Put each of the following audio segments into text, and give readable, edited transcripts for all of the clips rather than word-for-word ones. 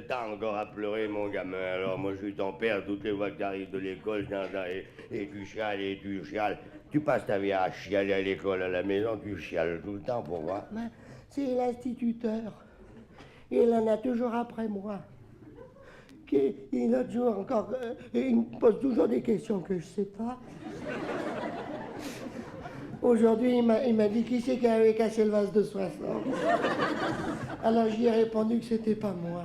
t'as encore à pleurer, mon gamin. Alors, moi, je suis ton père, toutes les fois que t'arrives de l'école, et tu chiales, et tu chiales. Tu passes ta vie à chialer à l'école, à la maison, tu chiales tout le temps pour voir. C'est l'instituteur. Il en a toujours après moi. Il a toujours encore... il me pose toujours des questions que je sais pas. Aujourd'hui, il m'a dit qui c'est qui avait cassé le vase de 60. Alors j'y ai répondu que c'était pas moi.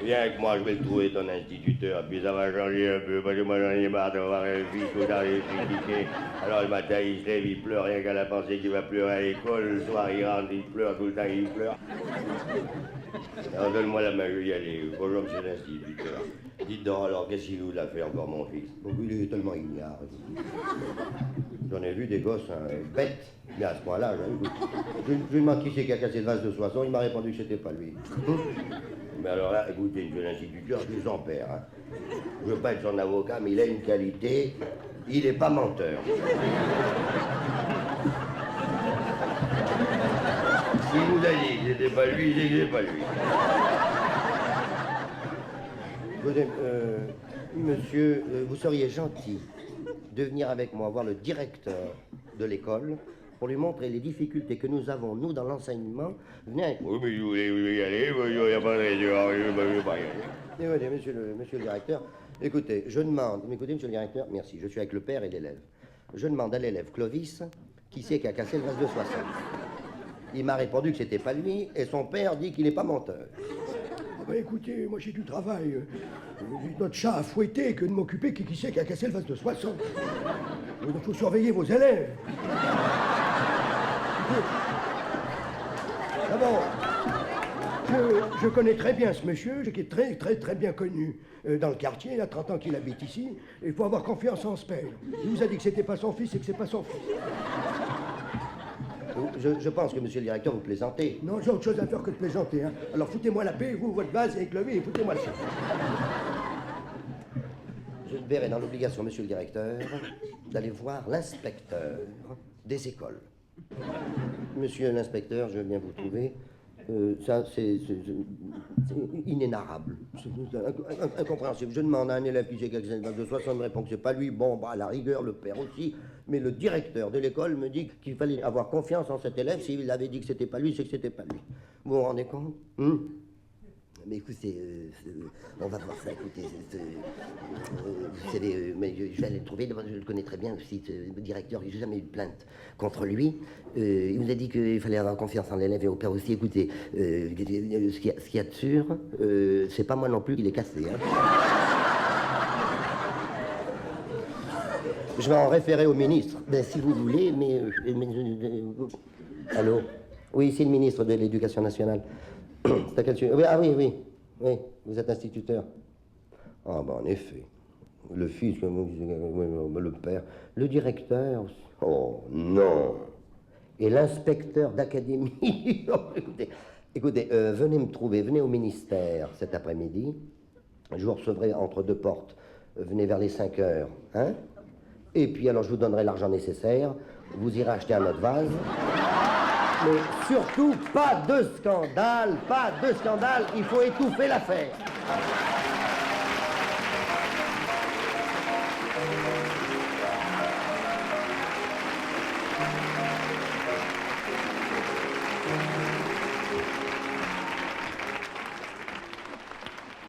Viens avec moi, je vais le trouver, ton instituteur, puis ça va changer un peu, parce que moi j'en ai marre de voir un fils tout dans les critiquer. Alors le matin, il se lève, il pleure, rien qu'à la pensée qu'il va pleurer à l'école. Le soir, il rentre, il pleure, tout le temps, il pleure. Alors donne-moi la main, je vais y aller. Bonjour, monsieur l'instituteur. Dites donc, alors, qu'est-ce qu'il vous a fait encore, mon fils? Bon, il est tellement ignare. J'en ai vu des gosses bêtes, mais à ce point-là, je lui demande qui c'est qui a cassé le vase de 60, il m'a répondu que c'était pas lui. Mais alors là, écoutez, monsieur l'instituteur, je vous en perds. Hein. Je veux pas être son avocat, mais il a une qualité, il est pas menteur. Il vous a dit que c'était pas lui, c'est que c'est pas lui. Écoutez, monsieur, vous seriez gentil de venir avec moi voir le directeur de l'école pour lui montrer les difficultés que nous avons, nous, dans l'enseignement. Venez avec moi. Oui, mais vous voulez y aller, il n'y a pas de raison, je vais pas y aller. Écoutez, monsieur le directeur, écoutez, je demande, écoutez, monsieur le directeur, merci, je suis avec le père et l'élève. Je demande à l'élève Clovis qui c'est qui a cassé le vase de 60. Il m'a répondu que c'était pas lui, et son père dit qu'il n'est pas menteur. Bah écoutez, moi j'ai du travail. J'ai notre chat à fouetter que de m'occuper qui c'est qui a cassé le vase de 60. Donc il faut surveiller vos élèves. Ah bon, je connais très bien ce monsieur, qui est très bien connu dans le quartier. Il a 30 ans qu'il habite ici. Il faut avoir confiance en ce père. Il vous a dit que c'était pas son fils et que c'est pas son fils. Je pense que, monsieur le directeur, vous plaisantez. Non, j'ai autre chose à faire que de plaisanter. Hein. Alors foutez-moi la paix, vous, votre vase avec le et foutez-moi le sang. Je me verrai dans l'obligation, monsieur le directeur, d'aller voir l'inspecteur des écoles. Monsieur l'inspecteur, je veux bien vous trouver. Ça, c'est inénarrable. C'est incompréhensible. Je demande à un élève qui sait quelque chose de 60, me répond que c'est pas lui. Bon, bah, à la rigueur, le père aussi. Mais le directeur de l'école me dit qu'il fallait avoir confiance en cet élève. S'il avait dit que c'était pas lui, c'est que c'était pas lui. Vous vous rendez compte? Mais écoutez, on va voir ça, écoutez. Vous savez, mais je vais aller le trouver, je le connais très bien aussi, le directeur, j'ai jamais eu de plainte contre lui. Il nous a dit qu'il fallait avoir confiance en l'élève et au père aussi. Écoutez, ce qu'il y a de sûr, c'est pas moi non plus qui l'ai cassé. Hein. Je vais en référer au ministre, ben, si vous voulez, mais allô? Oui, c'est le ministre de l'Éducation nationale. C'est à quel sujet? Ah oui, vous êtes instituteur. Ah ben en effet, le fils, le père, le directeur, oh non, et l'inspecteur d'académie. écoutez, venez me trouver, venez au ministère cet après-midi, je vous recevrai entre deux portes, venez vers les 5 heures, hein? Et puis alors je vous donnerai l'argent nécessaire, vous irez acheter un autre vase. Mais surtout, pas de scandale, il faut étouffer l'affaire.